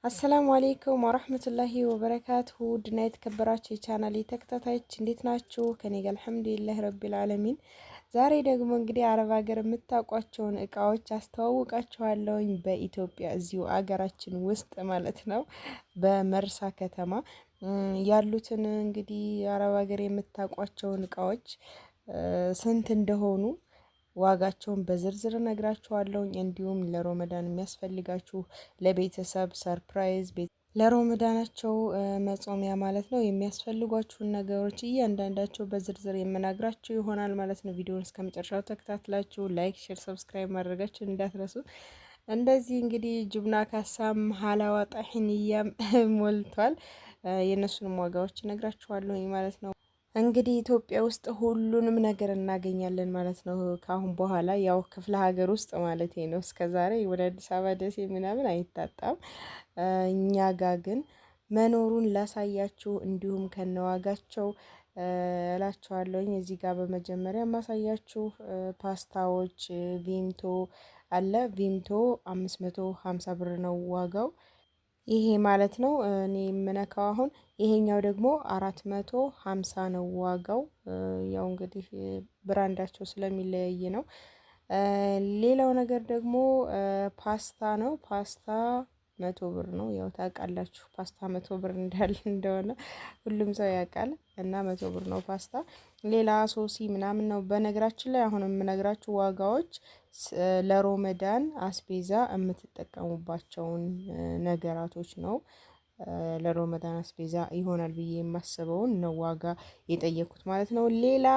አሰላሙ አሌይኩም ወረህመቱላሂ ወበረካቱሁ ውድና የተከበራችሁ የቻናሌ ተከታታዮች እንዴት ናችሁ? ከኔ ጋር አልሐምዱሊላህ ረቢል ዓለሚን። ዛሬ ደግሞ እንግዲህ አረብ ሀገር የምታውቋቸውን እቃዎች አስተዋውቃችኋለሁኝ። በኢትዮጵያ እዚሁ አገራችን ውስጥ ማለት ነው፣ በመርሳ ከተማ ያሉትን እንግዲህ አረብ ሀገር የምታውቋቸውን እቃዎች ስንት እንደሆኑ ዋጋቸውን በዝርዝር እነግራችኋለሁ። እንዲሁም ለሮመዳን የሚያስፈልጋችሁ ለቤተሰብ ሰርፕራይዝ ለሮመዳናቸው መጾሚያ ማለት ነው የሚያስፈልጓችሁን ነገሮች እያንዳንዳቸው በዝርዝር የምነግራችሁ ይሆናል ማለት ነው። ቪዲዮውን እስከ መጨረሻው ተከታትላችሁ ላይክ፣ ሼር፣ ሰብስክራይብ ማድረጋችሁን እንዳትረሱ። እንደዚህ እንግዲህ ጁብና ካሳም ሀላዋ ጣሂንያም ሞልቷል። የእነሱንም ዋጋዎች እነግራችኋለሁ ማለት ነው። እንግዲህ ኢትዮጵያ ውስጥ ሁሉንም ነገር እናገኛለን ማለት ነው። ከአሁን በኋላ ያው ክፍለ ሀገር ውስጥ ማለት ነው። እስከዛሬ ወደ አዲስ አበባ ደሴ ምናምን አይታጣም። እኛ ጋር ግን መኖሩን ላሳያችሁ፣ እንዲሁም ከነዋጋቸው እላችኋለሁኝ። እዚህ ጋር በመጀመሪያ ማሳያችሁ ፓስታዎች ቪምቶ አለ። ቪምቶ 550 ብር ነው ዋጋው። ይሄ ማለት ነው እኔ የምነካው አሁን። ይሄኛው ደግሞ 450 ነው ዋጋው። ያው እንግዲህ ብራንዳቸው ስለሚለያይ ነው። ሌላው ነገር ደግሞ ፓስታ ነው። ፓስታ 100 ብር ነው። ያው ታውቃላችሁ ፓስታ 100 ብር እንዳለ እንደሆነ ሁሉም ሰው ያውቃል። እና 100 ብር ነው ፓስታ። ሌላ ሶሲ ምናምን ነው። በነገራችን ላይ አሁን የምነግራችሁ ዋጋዎች ለሮመዳን አስቤዛ የምትጠቀሙባቸውን ነገራቶች ነው። ለሮመዳን አስቤዛ ይሆናል ብዬ የማስበውን ነው ዋጋ የጠየኩት ማለት ነው። ሌላ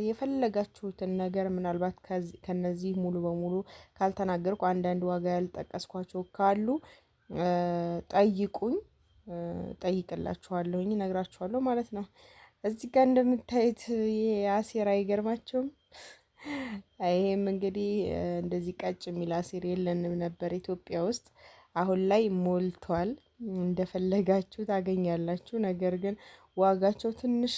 የፈለጋችሁትን ነገር ምናልባት ከነዚህ ሙሉ በሙሉ ካልተናገርኩ አንዳንድ ዋጋ ያልጠቀስኳቸው ካሉ ጠይቁኝ፣ ጠይቅላችኋለሁኝ፣ ነግራችኋለሁ ማለት ነው። እዚህ ጋር እንደምታዩት ይሄ አሴር አይገርማቸውም? ይሄም እንግዲህ እንደዚህ ቀጭ የሚል አሴር የለንም ነበር ኢትዮጵያ ውስጥ። አሁን ላይ ሞልቷል፣ እንደፈለጋችሁ ታገኛላችሁ። ነገር ግን ዋጋቸው ትንሽ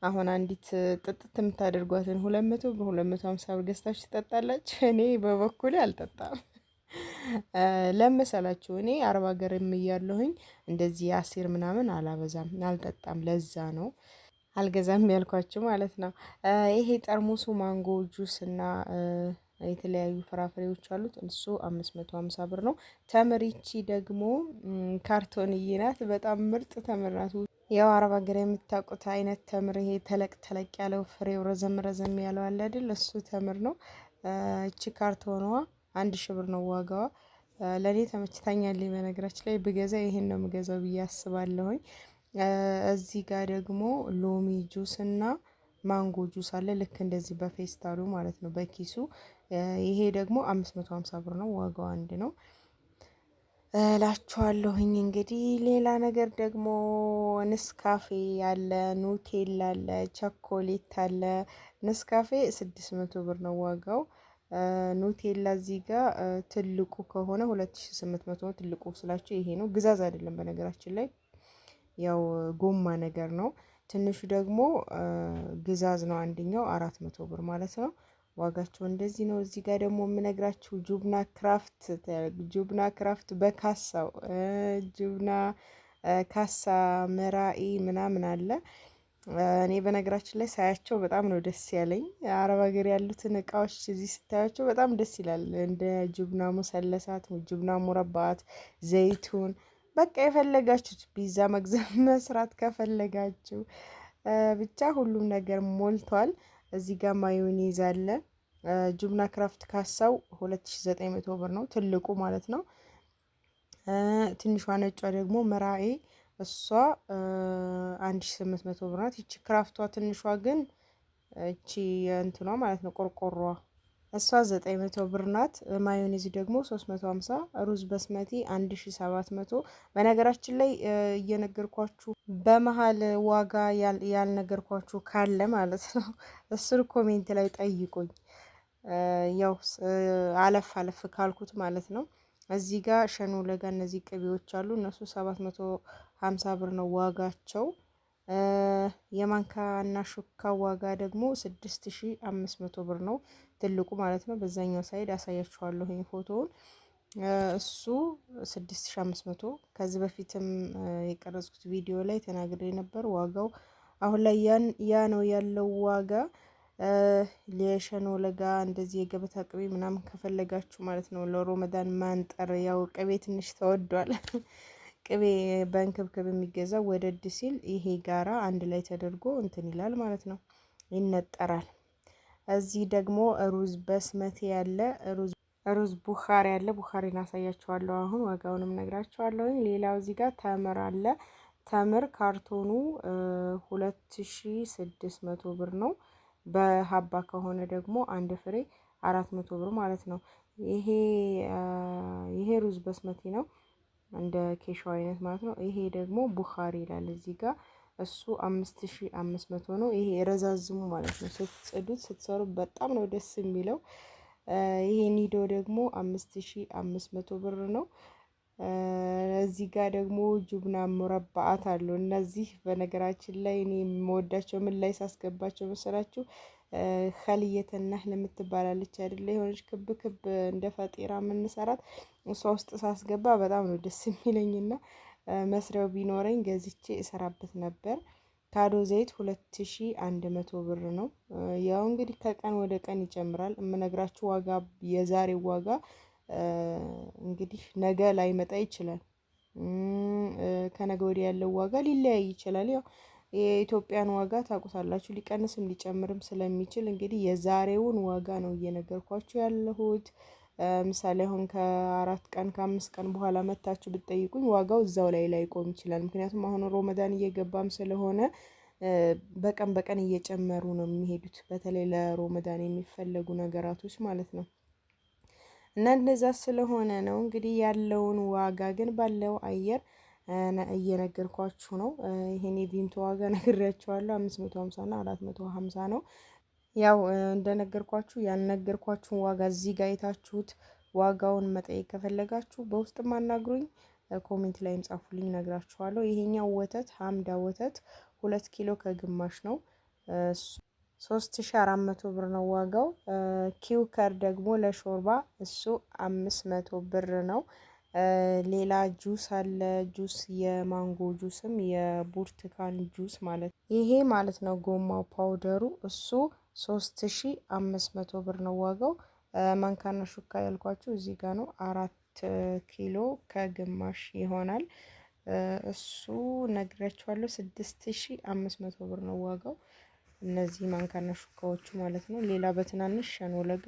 አሁን አንዲት ጥጥት የምታደርጓትን 200 ብር 250 ብር ገዝታችሁ ትጠጣላችሁ። እኔ በበኩሌ አልጠጣም። ለመሰላችሁ እኔ አረብ ሀገር እያለሁኝ እንደዚህ አሲር ምናምን አላበዛም፣ አልጠጣም። ለዛ ነው አልገዛም ያልኳችሁ ማለት ነው። ይሄ ጠርሙሱ ማንጎ ጁስ እና የተለያዩ ፍራፍሬዎች አሉት። እሱ 550 ብር ነው። ተምሪቺ ደግሞ ካርቶንዬ ናት። በጣም ምርጥ ተምር ናት። ያው አረብ ሀገር የምታውቁት አይነት ተምር፣ ይሄ ተለቅ ተለቅ ያለው ፍሬው ረዘም ረዘም ያለው አለ አይደል? እሱ ተምር ነው። እቺ ካርቶኗ 1000 ብር ነው ዋጋዋ። ለእኔ ተመችታኛለች። በነገራችን ላይ ብገዛ ይሄን ነው የምገዛው ብዬ አስባለሁኝ። እዚህ ጋር ደግሞ ሎሚ ጁስ እና ማንጎ ጁስ አለ። ልክ እንደዚህ በፌስታሉ ማለት ነው፣ በኪሱ። ይሄ ደግሞ 550 ብር ነው ዋጋው፣ አንድ ነው እላችኋለሁኝ። እንግዲህ ሌላ ነገር ደግሞ ንስካፌ አለ፣ ኑቴላ አለ፣ ቸኮሌት አለ። ንስካፌ 600 ብር ነው ዋጋው። ኑቴላ እዚህ ጋር ትልቁ ከሆነ 2800 ነው። ትልቁ ስላችሁ ይሄ ነው፣ ግዛዝ አይደለም በነገራችን ላይ ያው ጎማ ነገር ነው። ትንሹ ደግሞ ግዛዝ ነው። አንደኛው 400 ብር ማለት ነው። ዋጋቸው እንደዚህ ነው። እዚህ ጋር ደግሞ የምነግራችሁ ጁብና ክራፍት በካሳው ጁብና ካሳ መራኢ ምናምን አለ። እኔ በነገራችን ላይ ሳያቸው በጣም ነው ደስ ያለኝ። አረብ ሀገር ያሉትን እቃዎች እዚህ ስታያቸው በጣም ደስ ይላል። እንደ ጁብና ሙሰለሳት፣ ጁብና ሙረባት፣ ዘይቱን በቃ የፈለጋችሁት ፒዛ መግዛት መስራት ከፈለጋችሁ ብቻ ሁሉም ነገር ሞልቷል። እዚህ ጋር ማዮኔዝ አለ። ጁብና ክራፍት ካሳው 2900 ብር ነው፣ ትልቁ ማለት ነው። ትንሿ ነጯ ደግሞ መራኤ እሷ 1800 ብር ናት። ይቺ ክራፍቷ ትንሿ ግን እቺ እንትኗ ማለት ነው ቆርቆሮዋ እሷ 900 ብር ናት። ማዮኔዝ ደግሞ 350፣ ሩዝ በስመቲ 1700። በነገራችን ላይ እየነገርኳችሁ በመሀል ዋጋ ያልነገርኳችሁ ካለ ማለት ነው እስር ኮሜንት ላይ ጠይቁኝ። ያው አለፍ አለፍ ካልኩት ማለት ነው። እዚህ ጋር ሸኖ ለጋ እነዚህ ቅቤዎች አሉ። እነሱ 750 ብር ነው ዋጋቸው። የማንካ እና ሹካ ዋጋ ደግሞ 6500 ብር ነው፣ ትልቁ ማለት ነው። በዛኛው ሳይድ አሳያችኋለሁ ፎቶውን። እሱ 6500 ከዚህ በፊትም የቀረጽኩት ቪዲዮ ላይ ተናግሬ ነበር። ዋጋው አሁን ላይ ያ ነው ያለው ዋጋ። ለሸኖ ለጋ እንደዚህ የገበታ ቅቤ ምናምን ከፈለጋችሁ ማለት ነው ለሮመዳን ማንጠር ያው ቅቤ ትንሽ ተወዷል። ቅቤ በእንክብክብ የሚገዛው ወደድ ሲል ይሄ ጋራ አንድ ላይ ተደርጎ እንትን ይላል ማለት ነው፣ ይነጠራል። እዚህ ደግሞ ሩዝ በስመቴ ያለ ሩዝ ቡኻሪ ያለ ቡኻሪን አሳያችኋለሁ። አሁን ዋጋውንም ነግራችኋለሁ። ሌላው እዚህ ጋር ተምር አለ። ተምር ካርቶኑ 2600 ብር ነው። በሀባ ከሆነ ደግሞ አንድ ፍሬ 400 ብር ማለት ነው። ይሄ ሩዝ በስመቲ ነው፣ እንደ ኬሻው አይነት ማለት ነው። ይሄ ደግሞ ቡኻሪ ይላል እዚህ ጋር እሱ 5500 ነው። ይሄ ረዛዝሙ ማለት ነው። ስትጽዱት ስትሰሩ በጣም ነው ደስ የሚለው። ይሄ ኒዶ ደግሞ 5500 ብር ነው። እዚህ ጋር ደግሞ ጁብና ሙረባአት አሉ። እነዚህ በነገራችን ላይ እኔ የምወዳቸው ምን ላይ ሳስገባቸው መሰላችሁ? ኸልየተናህ ለምትባላለች አይደለ? የሆነች ክብ ክብ እንደ ፈጢራ የምንሰራት እሷ ውስጥ ሳስገባ በጣም ነው ደስ የሚለኝና መስሪያው ቢኖረኝ ገዝቼ እሰራበት ነበር። ካዶ ዘይት 2100 ብር ነው። ያው እንግዲህ ከቀን ወደ ቀን ይጨምራል። የምነግራችሁ ዋጋ የዛሬው ዋጋ እንግዲህ ነገ ላይመጣ ይችላል። ከነገ ወዲያ ያለው ዋጋ ሊለያይ ይችላል። ያው የኢትዮጵያን ዋጋ ታውቁታላችሁ፣ ሊቀንስም ሊጨምርም ስለሚችል እንግዲህ የዛሬውን ዋጋ ነው እየነገርኳችሁ ያለሁት። ምሳሌ አሁን ከ4 ቀን ከ5 ቀን በኋላ መታችሁ ብትጠይቁኝ ዋጋው እዛው ላይ ላይቆም ይችላል። ምክንያቱም አሁን ሮመዳን እየገባም ስለሆነ በቀን በቀን እየጨመሩ ነው የሚሄዱት፣ በተለይ ለሮመዳን የሚፈለጉ ነገራቶች ማለት ነው። እና እንደዛ ስለሆነ ነው እንግዲህ ያለውን ዋጋ ግን ባለው አየር እየነገርኳችሁ ነው። ይሄን የቪምቶ ዋጋ ነግሬያችኋለሁ። 550 እና 450 ነው። ያው እንደነገርኳችሁ ያልነገርኳችሁን ዋጋ እዚህ ጋር የታችሁት ዋጋውን መጠየቅ ከፈለጋችሁ በውስጥ ማናግሩኝ፣ ኮሜንት ላይም ጻፉልኝ፣ ነግራችኋለሁ። ይሄኛው ወተት ሀምዳ ወተት 2 ኪሎ ከግማሽ ነው። 3400 ብር ነው ዋጋው። ኪውከር ደግሞ ለሾርባ እሱ 500 ብር ነው። ሌላ ጁስ አለ። ጁስ የማንጎ ጁስም የቡርቱካን ጁስ ማለት ይሄ ማለት ነው። ጎማው ፓውደሩ እሱ 3500 ብር ነው ዋጋው። ማንካና ሹካ ያልኳችሁ እዚህ ጋር ነው። 4 ኪሎ ከግማሽ ይሆናል። እሱ ነግራችኋለሁ 6500 ብር ነው ዋጋው። እነዚህ ማንካና ሹካዎቹ ማለት ነው። ሌላ በትናንሽ ሸኖ ለጋ።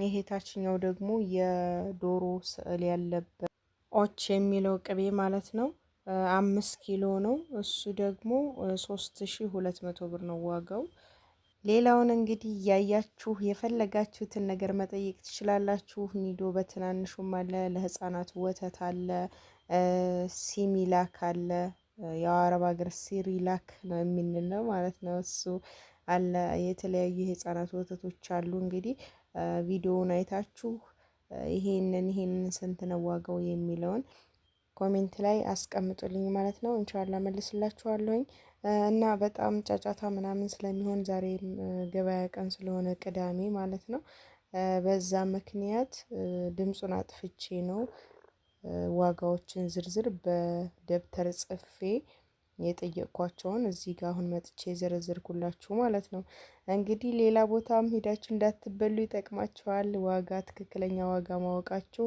ይሄ ታችኛው ደግሞ የዶሮ ስዕል ያለበት ኦች የሚለው ቅቤ ማለት ነው። 5 ኪሎ ነው። እሱ ደግሞ 3200 ብር ነው ዋጋው። ሌላውን እንግዲህ እያያችሁ የፈለጋችሁትን ነገር መጠየቅ ትችላላችሁ። ኒዶ በትናንሹም አለ። ለህፃናት ወተት አለ። ሲሚላክ አለ። የአረብ ሀገር ሲሪላክ ነው የምንለው ማለት ነው። እሱ አለ። የተለያዩ የህፃናት ወተቶች አሉ። እንግዲህ ቪዲዮውን አይታችሁ ይሄንን ስንት ነው ዋጋው የሚለውን ኮሜንት ላይ አስቀምጡልኝ ማለት ነው። ኢንሻአላህ መልስላችኋለሁኝ። እና በጣም ጫጫታ ምናምን ስለሚሆን ዛሬ ገበያ ቀን ስለሆነ ቅዳሜ ማለት ነው፣ በዛ ምክንያት ድምፁን አጥፍቼ ነው ዋጋዎችን ዝርዝር በደብተር ጽፌ የጠየቅኳቸውን እዚህ ጋር አሁን መጥቼ የዘረዘርኩላችሁ ማለት ነው። እንግዲህ ሌላ ቦታም ሄዳችሁ እንዳትበሉ ይጠቅማችኋል። ዋጋ ትክክለኛ ዋጋ ማወቃችሁ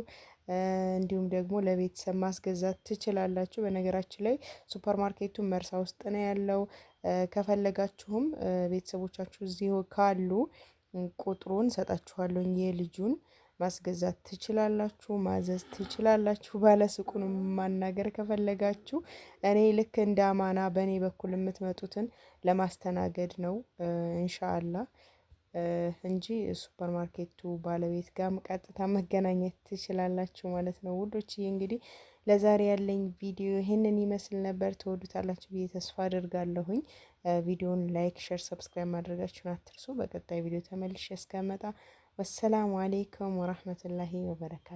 እንዲሁም ደግሞ ለቤተሰብ ማስገዛት ትችላላችሁ። በነገራችን ላይ ሱፐር ማርኬቱ መርሳ ውስጥ ነው ያለው። ከፈለጋችሁም ቤተሰቦቻችሁ እዚሁ ካሉ ቁጥሩን ሰጣችኋለሁ፣ የልጁን ማስገዛት ትችላላችሁ፣ ማዘዝ ትችላላችሁ። ባለሱቁን ማናገር ከፈለጋችሁ እኔ ልክ እንደ አማና በእኔ በኩል የምትመጡትን ለማስተናገድ ነው ኢንሻአላህ እንጂ ሱፐር ማርኬቱ ባለቤት ጋር ቀጥታ መገናኘት ትችላላችሁ ማለት ነው ውዶች። እንግዲህ ለዛሬ ያለኝ ቪዲዮ ይሄንን ይመስል ነበር። ትወዱታላችሁ ብዬ ተስፋ አድርጋለሁኝ። ቪዲዮውን ላይክ፣ ሼር፣ ሰብስክራይብ ማድረጋችሁን አትርሱ። በቀጣይ ቪዲዮ ተመልሼ እስከመጣ ወሰላሙ አሌይኩም ወራህመቱላሂ ወበረካቱ።